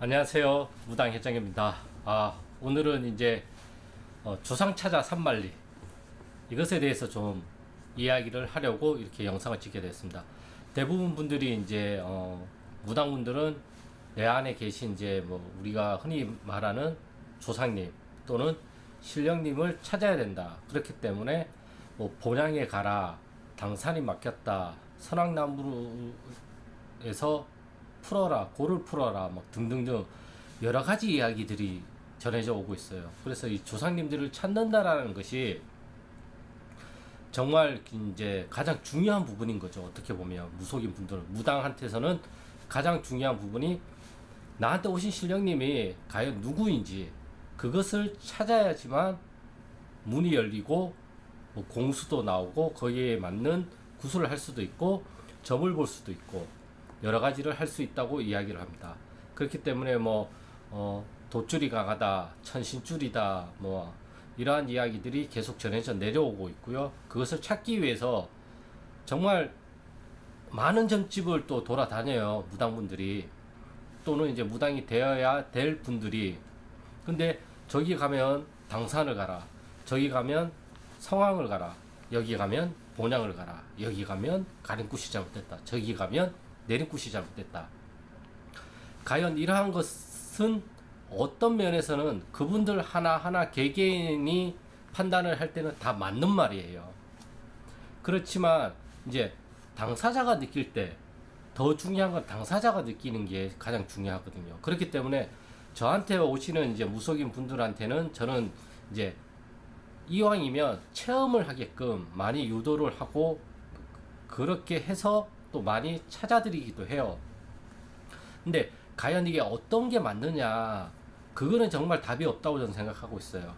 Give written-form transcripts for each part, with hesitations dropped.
안녕하세요. 무당회장입니다. 오늘은 이제 조상차자 산만리 이것에 대해서 좀 이야기를 하려고 이렇게 영상을 찍게 됐습니다. 대부분 분들이 이제 무당분들은 내 안에 계신 이제 뭐 우리가 흔히 말하는 조상님 또는 신령님을 찾아야 된다. 그렇기 때문에 뭐 본향에 가라, 당산이 막혔다, 선악나무에서 풀어라, 고를 풀어라, 막 등등등 여러 가지 이야기들이 전해져 오고 있어요. 그래서 이 조상님들을 찾는다라는 것이 정말 이제 가장 중요한 부분인 거죠. 어떻게 보면 무속인 분들은, 무당한테서는 가장 중요한 부분이 나한테 오신 신령님이 과연 누구인지 그것을 찾아야지만 문이 열리고 뭐 공수도 나오고 거기에 맞는 구슬을 할 수도 있고 점을 볼 수도 있고 여러 가지를 할 수 있다고 이야기를 합니다. 그렇기 때문에 돛줄이 강하다, 천신줄이다, 뭐 이러한 이야기들이 계속 전해져 내려오고 있고요. 그것을 찾기 위해서 정말 많은 점집을 또 돌아다녀요. 무당분들이 또는 이제 무당이 되어야 될 분들이. 근데 저기 가면 당산을 가라, 저기 가면 성황을 가라, 여기 가면 본향을 가라, 여기 가면 가림굿이 잘못됐다, 저기 가면 내림굿이 잘못됐다. 과연 이러한 것은 어떤 면에서는 그분들 하나하나 개개인이 판단을 할 때는 다 맞는 말이에요. 그렇지만 이제 당사자가 느낄 때 더 중요한 건 당사자가 느끼는 게 가장 중요하거든요. 그렇기 때문에 저한테 오시는 이제 무속인 분들한테는 저는 이제 이왕이면 체험을 하게끔 많이 유도를 하고 그렇게 해서 또 많이 찾아드리기도 해요. 근데 과연 이게 어떤 게 맞느냐, 그거는 정말 답이 없다고 저는 생각하고 있어요.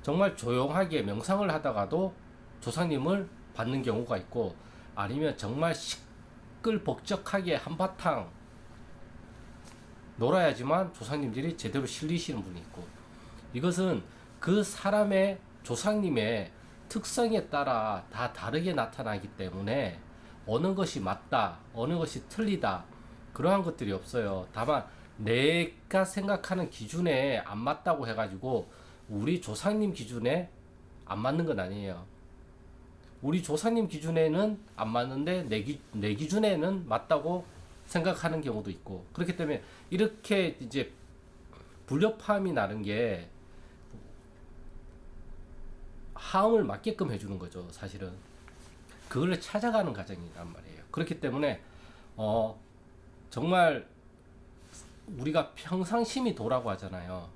정말 조용하게 명상을 하다가도 조상님을 받는 경우가 있고, 아니면 정말 시끌벅적하게 한바탕 놀아야지만 조상님들이 제대로 실리시는 분이 있고, 이것은 그 사람의 조상님의 특성에 따라 다 다르게 나타나기 때문에 어느 것이 맞다, 어느 것이 틀리다, 그러한 것들이 없어요. 다만 내가 생각하는 기준에 안 맞다고 해가지고 우리 조상님 기준에 안 맞는 건 아니에요. 우리 조상님 기준에는 안 맞는데 내 기준에는 맞다고 생각하는 경우도 있고, 그렇기 때문에 이렇게 이제 불협화음이 나는 게 하음을 맞게끔 해주는 거죠. 사실은 그걸 찾아가는 과정이란 말이에요. 그렇기 때문에 정말 우리가 평상심이 도라고 하잖아요.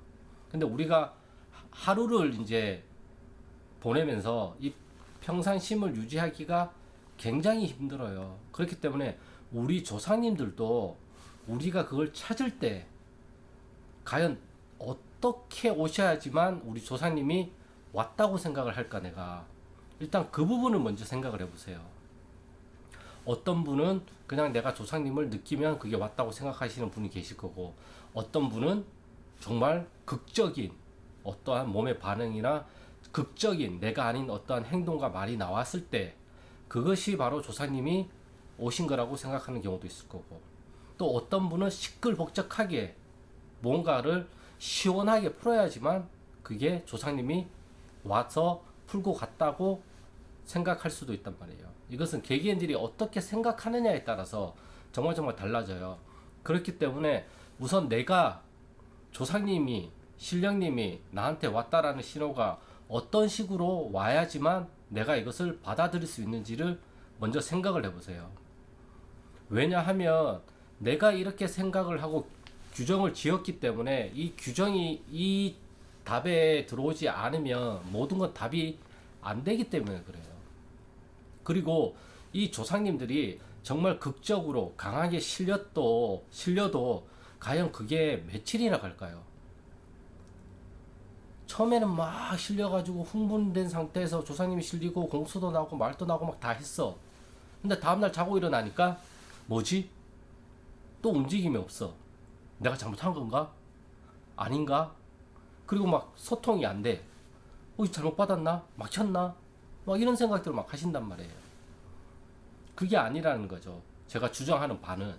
근데 우리가 하루를 이제 보내면서 이 평상심을 유지하기가 굉장히 힘들어요. 그렇기 때문에 우리 조상님들도 우리가 그걸 찾을 때 과연 어떻게 오셔야지만 우리 조상님이 왔다고 생각을 할까. 내가 일단 그 부분을 먼저 생각을 해보세요. 어떤 분은 그냥 내가 조상님을 느끼면 그게 왔다고 생각하시는 분이 계실 거고, 어떤 분은 정말 극적인 어떠한 몸의 반응이나 극적인 내가 아닌 어떠한 행동과 말이 나왔을 때 그것이 바로 조상님이 오신 거라고 생각하는 경우도 있을 거고, 또 어떤 분은 시끌벅적하게 뭔가를 시원하게 풀어야지만 그게 조상님이 와서 풀고 갔다고 생각할 수도 있단 말이에요. 이것은 개개인들이 어떻게 생각하느냐에 따라서 정말 달라져요. 그렇기 때문에 우선 내가 조상님이, 신령님이 나한테 왔다라는 신호가 어떤 식으로 와야지만 내가 이것을 받아들일 수 있는지를 먼저 생각을 해보세요. 왜냐하면 내가 이렇게 생각을 하고 규정을 지었기 때문에 이 규정이 이 답에 들어오지 않으면 모든 건 답이 안 되기 때문에 그래요. 그리고 이 조상님들이 정말 극적으로 강하게 실려도 과연 그게 며칠이나 갈까요? 처음에는 막 실려가지고 흥분된 상태에서 조상님이 실리고 공수도 나오고 말도 나오고 막 다 했어. 근데 다음날 자고 일어나니까 뭐지? 또 움직임이 없어. 내가 잘못한 건가? 아닌가? 그리고 막 소통이 안 돼. 잘못 받았나? 막혔나? 막 이런 생각들을 막 하신단 말이에요. 그게 아니라는 거죠. 제가 주장하는 바는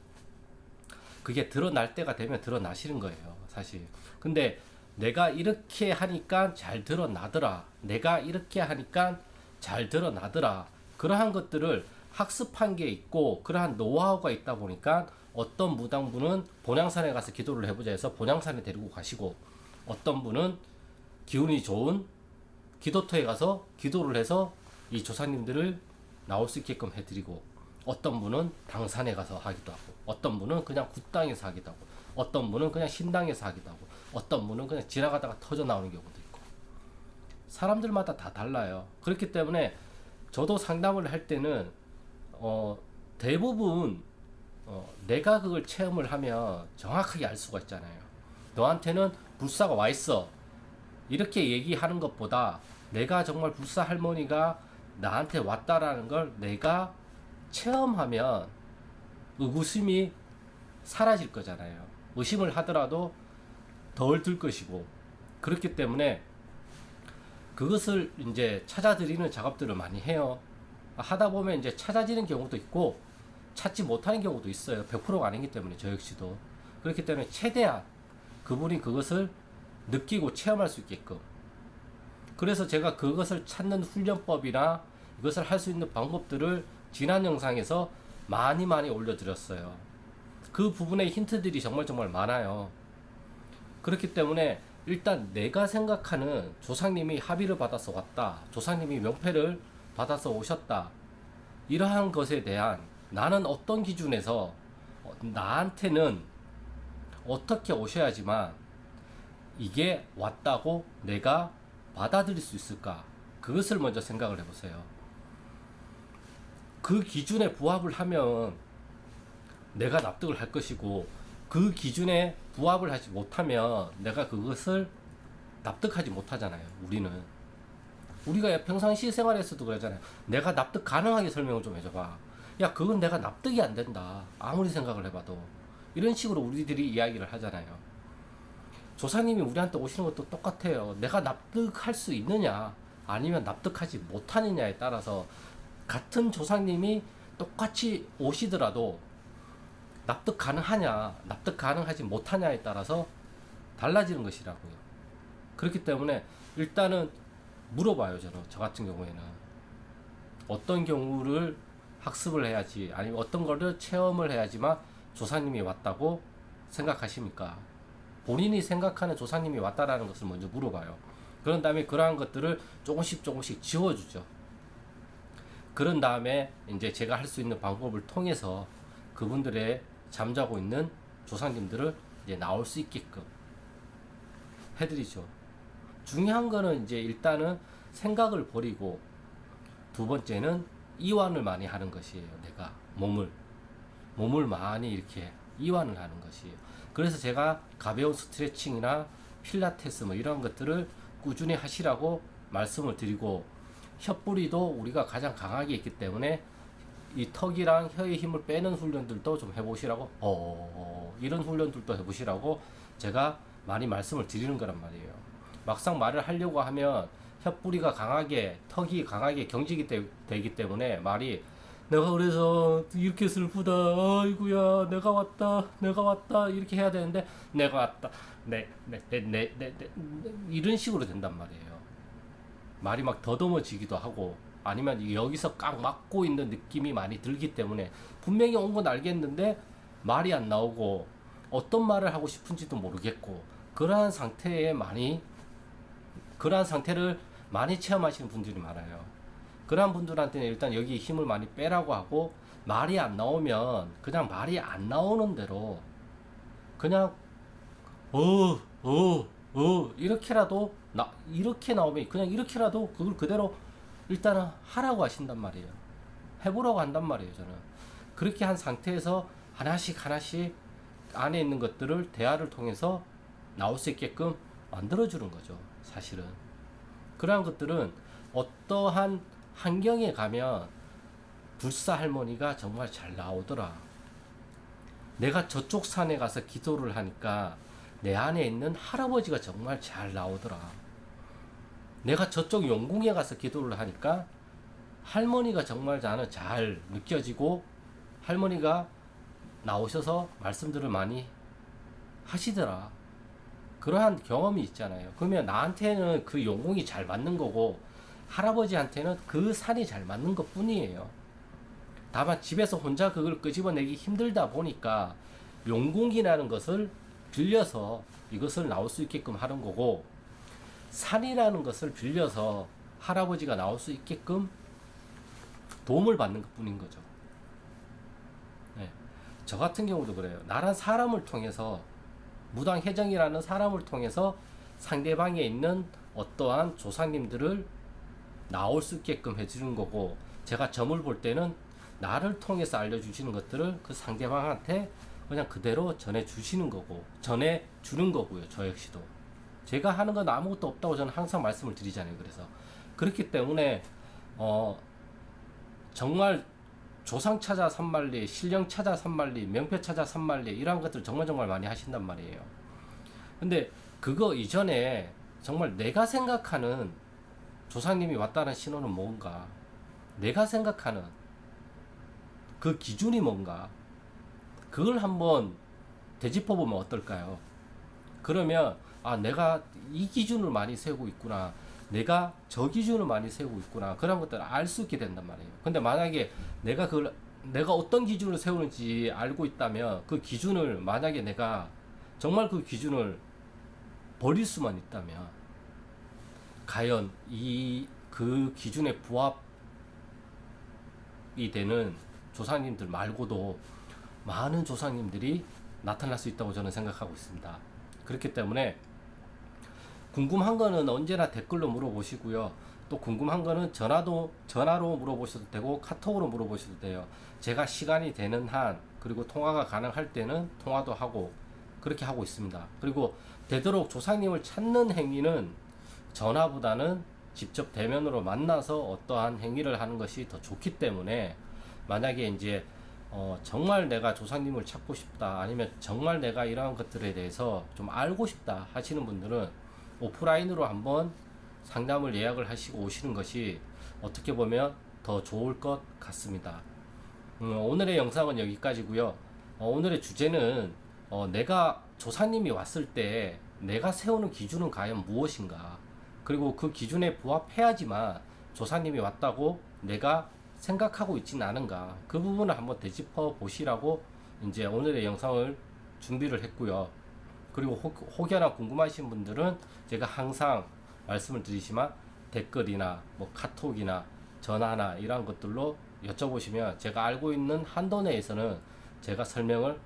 그게 드러날 때가 되면 드러나시는 거예요, 사실. 근데 내가 이렇게 하니까 잘 드러나더라. 내가 이렇게 하니까 잘 드러나더라. 그러한 것들을 학습한 게 있고 그러한 노하우가 있다 보니까 어떤 무당분은 본향산에 가서 기도를 해보자 해서 본향산에 데리고 가시고, 어떤 분은 기운이 좋은 기도터에 가서 기도를 해서 이 조상님들을 나올 수 있게끔 해드리고, 어떤 분은 당산에 가서 하기도 하고, 어떤 분은 그냥 굿당에서 하기도 하고, 어떤 분은 그냥 신당에서 하기도 하고, 어떤 분은 그냥 지나가다가 터져 나오는 경우도 있고, 사람들마다 다 달라요. 그렇기 때문에 저도 상담을 할 때는 대부분 내가 그걸 체험을 하면 정확하게 알 수가 있잖아요. 너한테는 불사가 와 있어, 이렇게 얘기하는 것보다 내가 정말 불사 할머니가 나한테 왔다라는 걸 내가 체험하면 의구심이 사라질 거잖아요. 의심을 하더라도 덜 들 것이고, 그렇기 때문에 그것을 이제 찾아드리는 작업들을 많이 해요. 하다 보면 이제 찾아지는 경우도 있고 찾지 못하는 경우도 있어요. 100%가 아니기 때문에 저 역시도. 그렇기 때문에 최대한 그분이 그것을 느끼고 체험할 수 있게끔, 그래서 제가 그것을 찾는 훈련법이나 이것을 할 수 있는 방법들을 지난 영상에서 많이 올려드렸어요. 그 부분의 힌트들이 정말 많아요. 그렇기 때문에 일단 내가 생각하는 조상님이 합의를 받아서 왔다, 조상님이 명패를 받아서 오셨다, 이러한 것에 대한 나는 어떤 기준에서 나한테는 어떻게 오셔야지만 이게 왔다고 내가 받아들일 수 있을까, 그것을 먼저 생각을 해보세요. 그 기준에 부합을 하면 내가 납득을 할 것이고, 그 기준에 부합을 하지 못하면 내가 그것을 납득하지 못하잖아요. 우리가 평상시 생활에서도 그러잖아요. 내가 납득 가능하게 설명을 좀 해줘봐. 야, 그건 내가 납득이 안 된다, 아무리 생각을 해봐도. 이런 식으로 우리들이 이야기를 하잖아요. 조상님이 우리한테 오시는 것도 똑같아요. 내가 납득할 수 있느냐 아니면 납득하지 못하느냐에 따라서 같은 조상님이 똑같이 오시더라도 납득 가능하냐 납득 가능하지 못하냐에 따라서 달라지는 것이라고요. 그렇기 때문에 일단은 물어봐요. 저 같은 경우에는 어떤 경우를 학습을 해야지, 아니면 어떤 거를 체험을 해야지만 조상님이 왔다고 생각하십니까? 본인이 생각하는 조상님이 왔다라는 것을 먼저 물어봐요. 그런 다음에 그러한 것들을 조금씩 지워주죠. 그런 다음에 이제 제가 할 수 있는 방법을 통해서 그분들의 잠자고 있는 조상님들을 이제 나올 수 있게끔 해드리죠. 중요한 거는 이제 일단은 생각을 버리고, 두 번째는 이완을 많이 하는 것이에요. 내가 몸을 많이 이렇게 이완을 하는 것이에요. 그래서 제가 가벼운 스트레칭이나 필라테스 뭐 이런 것들을 꾸준히 하시라고 말씀을 드리고, 혀뿌리도 우리가 가장 강하게 있기 때문에 이 턱이랑 혀의 힘을 빼는 훈련들도 좀 해보시라고, 이런 훈련들도 해보시라고 제가 많이 말씀을 드리는 거란 말이에요. 막상 말을 하려고 하면 혀뿌리가 강하게, 턱이 강하게 경직이 되기 때문에 말이, 내가 그래서 이렇게 슬프다, 아이고야, 내가 왔다 이렇게 해야 되는데, 내가 왔다, 이런 식으로 된단 말이에요. 말이 막 더듬어지기도 하고, 아니면 여기서 꽉 막고 있는 느낌이 많이 들기 때문에 분명히 온 건 알겠는데 말이 안 나오고 어떤 말을 하고 싶은지도 모르겠고, 그러한 상태를 많이 체험하시는 분들이 많아요. 그러한 분들한테는 일단 여기 힘을 많이 빼라고 하고, 말이 안 나오면 그냥 말이 안 나오는 대로 그냥 이렇게 나오면 그냥 이렇게라도 그걸 그대로 일단은 하라고 하신단 말이에요. 해보라고 한단 말이에요. 저는 그렇게 한 상태에서 하나씩 안에 있는 것들을 대화를 통해서 나올 수 있게끔 만들어주는 거죠. 사실은 그러한 것들은 어떠한 환경에 가면 불사 할머니가 정말 잘 나오더라. 내가 저쪽 산에 가서 기도를 하니까 내 안에 있는 할아버지가 정말 잘 나오더라. 내가 저쪽 용궁에 가서 기도를 하니까 할머니가 정말 나는 잘 느껴지고, 할머니가 나오셔서 말씀들을 많이 하시더라. 그러한 경험이 있잖아요. 그러면 나한테는 그 용공이 잘 맞는 거고 할아버지한테는 그 산이 잘 맞는 것 뿐이에요. 다만 집에서 혼자 그걸 끄집어내기 힘들다 보니까 용공이라는 것을 빌려서 이것을 나올 수 있게끔 하는 거고, 산이라는 것을 빌려서 할아버지가 나올 수 있게끔 도움을 받는 것 뿐인 거죠. 네. 저 같은 경우도 그래요. 나란 사람을 통해서, 무당회정이라는 사람을 통해서 상대방에 있는 어떠한 조상님들을 나올 수 있게끔 해주는 거고, 제가 점을 볼 때는 나를 통해서 알려주시는 것들을 그 상대방한테 그냥 그대로 전해주시는 거고, 전해주는 거고요. 저 역시도 제가 하는 건 아무것도 없다고 저는 항상 말씀을 드리잖아요. 그래서 그렇기 때문에 정말 조상 찾아 산만리, 신령 찾아 산만리, 명패 찾아 산만리, 이러한 것들 정말 많이 하신단 말이에요. 근데 그거 이전에 정말 내가 생각하는 조상님이 왔다는 신호는 뭔가, 내가 생각하는 그 기준이 뭔가, 그걸 한번 되짚어 보면 어떨까요? 그러면 내가 이 기준을 많이 세우고 있구나, 내가 저 기준을 많이 세우고 있구나, 그런 것들을 알 수 있게 된단 말이에요. 근데 만약에 내가 어떤 기준을 세우는지 알고 있다면, 그 기준을 만약에 내가 정말 그 기준을 버릴 수만 있다면, 과연 그 기준에 부합이 되는 조상님들 말고도 많은 조상님들이 나타날 수 있다고 저는 생각하고 있습니다. 그렇기 때문에 궁금한 거는 언제나 댓글로 물어보시고요. 또 궁금한 거는 전화로 물어보셔도 되고 카톡으로 물어보셔도 돼요. 제가 시간이 되는 한, 그리고 통화가 가능할 때는 통화도 하고 그렇게 하고 있습니다. 그리고 되도록 조상님을 찾는 행위는 전화보다는 직접 대면으로 만나서 어떠한 행위를 하는 것이 더 좋기 때문에, 만약에 이제 정말 내가 조상님을 찾고 싶다, 아니면 정말 내가 이러한 것들에 대해서 좀 알고 싶다 하시는 분들은 오프라인으로 한번 상담을 예약을 하시고 오시는 것이 어떻게 보면 더 좋을 것 같습니다. 오늘의 영상은 여기까지고요. 오늘의 주제는 내가 조상님이 왔을 때 내가 세우는 기준은 과연 무엇인가, 그리고 그 기준에 부합해야지만 조상님이 왔다고 내가 생각하고 있지는 않은가, 그 부분을 한번 되짚어 보시라고 이제 오늘의 영상을 준비를 했고요. 그리고 혹여나 궁금하신 분들은 제가 항상 말씀을 드리지만 댓글이나 뭐 카톡이나 전화나 이런 것들로 여쭤보시면 제가 알고 있는 한도 내에서는 제가 설명을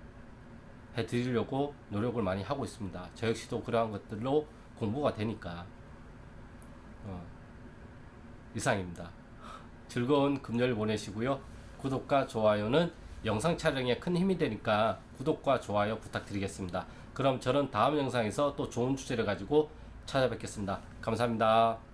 해드리려고 노력을 많이 하고 있습니다. 저 역시도 그러한 것들로 공부가 되니까. 이상입니다. 즐거운 금요일 보내시고요. 구독과 좋아요는 영상 촬영에 큰 힘이 되니까 구독과 좋아요 부탁드리겠습니다. 그럼 저는 다음 영상에서 또 좋은 주제를 가지고 찾아뵙겠습니다. 감사합니다.